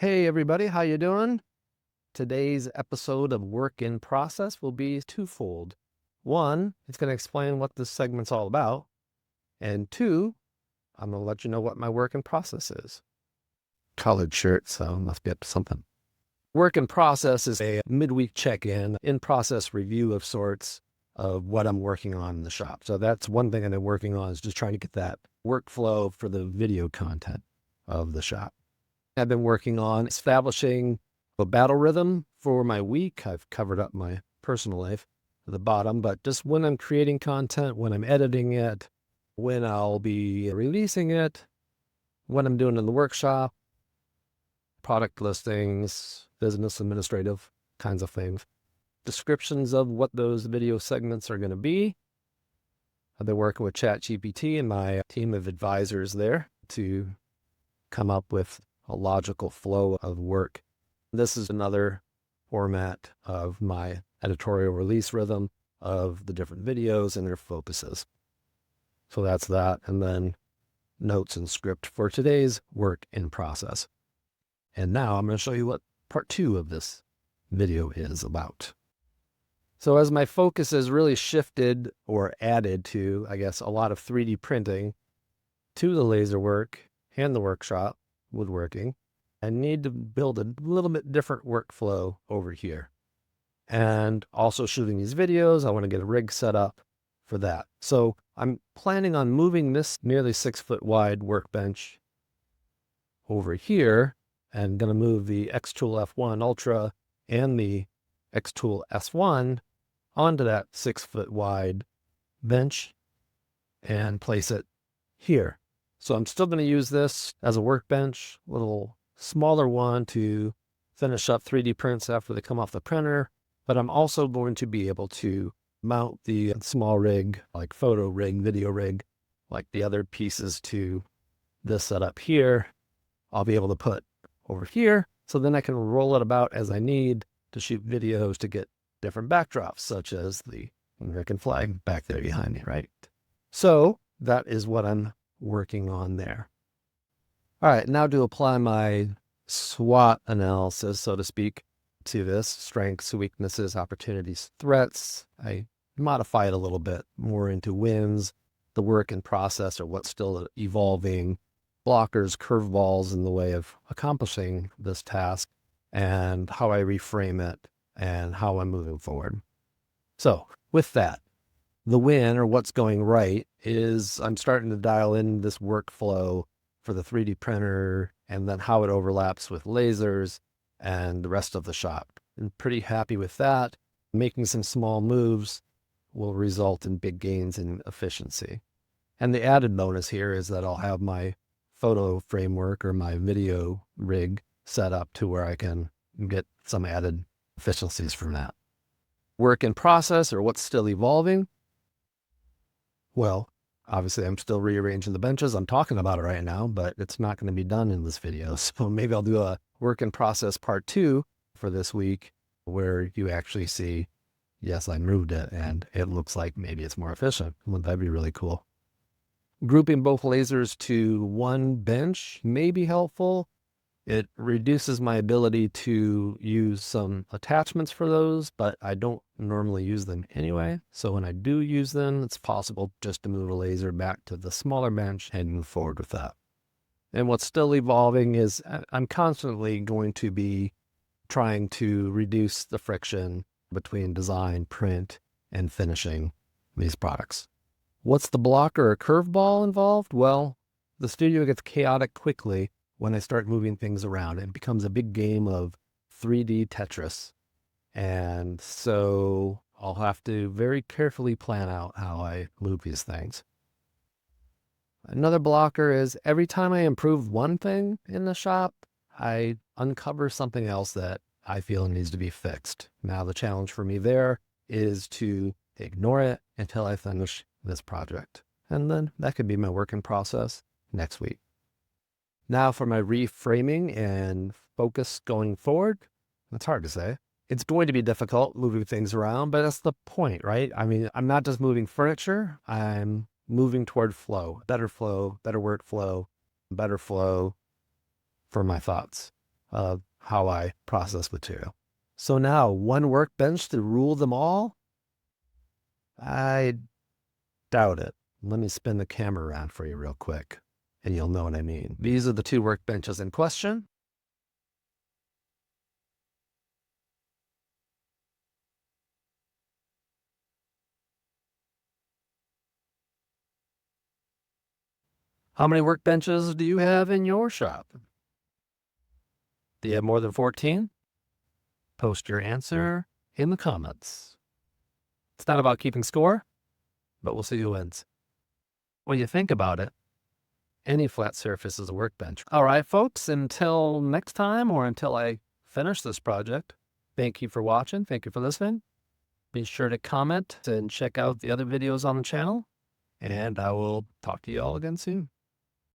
Hey everybody, how you doing? Today's episode of Work in Process will be twofold. One, it's going to explain what this segment's all about. And two, I'm going to let you know what my work in process is. Collared shirt, so must be up to something. Work in process is a midweek check-in, in-process review of sorts of what I'm working on in the shop. So that's one thing I've been working on, is just trying to get that workflow for the video content of the shop. I've been working on establishing a battle rhythm for my week. I've covered up my personal life at the bottom, but just when I'm creating content, when I'm editing it, when I'll be releasing it, what I'm doing in the workshop, product listings, business administrative kinds of things, descriptions of what those video segments are going to be. I've been working with ChatGPT and my team of advisors there to come up with a logical flow of work. This is another format of my editorial release rhythm of the different videos and their focuses. So that's that. And then notes and script for today's work in process. And now I'm going to show you what part 2 of this video is about. So as my focus has really shifted or added to, I guess, a lot of 3D printing to the laser work and the workshop, woodworking, I need to build a little bit different workflow over here. And also shooting these videos, I want to get a rig set up for that. So I'm planning on moving this nearly 6-foot wide workbench over here, and going to move the X-Tool F1 Ultra and the X-Tool S1 onto that 6-foot wide bench and place it here. So I'm still going to use this as a workbench, a little smaller one to finish up 3D prints after they come off the printer. But I'm also going to be able to mount the small rig, like photo rig, video rig, like the other pieces to this setup here. I'll be able to put over here. So then I can roll it about as I need to shoot videos to get different backdrops, such as the American flag back there behind me, right? So that is what I'm working on there. All right, now to apply my SWOT analysis, so to speak, to this: strengths, weaknesses, opportunities, threats. I modify it a little bit more into wins, the work in process or what's still evolving, blockers, curveballs in the way of accomplishing this task, and how I reframe it and how I'm moving forward. So with that, the win, or what's going right, is I'm starting to dial in this workflow for the 3D printer and then how it overlaps with lasers and the rest of the shop. I'm pretty happy with that. Making some small moves will result in big gains in efficiency. And the added bonus here is that I'll have my photo framework or my video rig set up to where I can get some added efficiencies from that. Work in process, or what's still evolving. Well, obviously I'm still rearranging the benches. I'm talking about it right now, but it's not going to be done in this video. So maybe I'll do a work in process part 2 for this week, where you actually see, yes, I moved it and it looks like maybe it's more efficient. Wouldn't that be really cool? Grouping both lasers to one bench may be helpful. It reduces my ability to use some attachments for those, but I don't normally use them anyway. So when I do use them, it's possible just to move a laser back to the smaller bench and move forward with that. And what's still evolving is I'm constantly going to be trying to reduce the friction between design, print, and finishing these products. What's the blocker or curveball involved? Well, the studio gets chaotic quickly when I start moving things around. It becomes a big game of 3D Tetris. And so I'll have to very carefully plan out how I move these things. Another blocker is every time I improve one thing in the shop, I uncover something else that I feel needs to be fixed. Now the challenge for me there is to ignore it until I finish this project. And then that could be my work in process next week. Now for my reframing and focus going forward. It's hard to say. It's going to be difficult moving things around, but that's the point, right? I mean, I'm not just moving furniture. I'm moving toward flow, better workflow, better flow for my thoughts. of how I process material. So now, one workbench to rule them all? I doubt it. Let me spin the camera around for you real quick, and you'll know what I mean. These are the two workbenches in question. How many workbenches do you have in your shop? Do you have more than 14? Post your answer in the comments. It's not about keeping score, but we'll see who wins. When you think about it, any flat surface is a workbench. All right, folks, until next time or until I finish this project, thank you for watching. Thank you for listening. Be sure to comment and check out the other videos on the channel, and I will talk to you all again soon.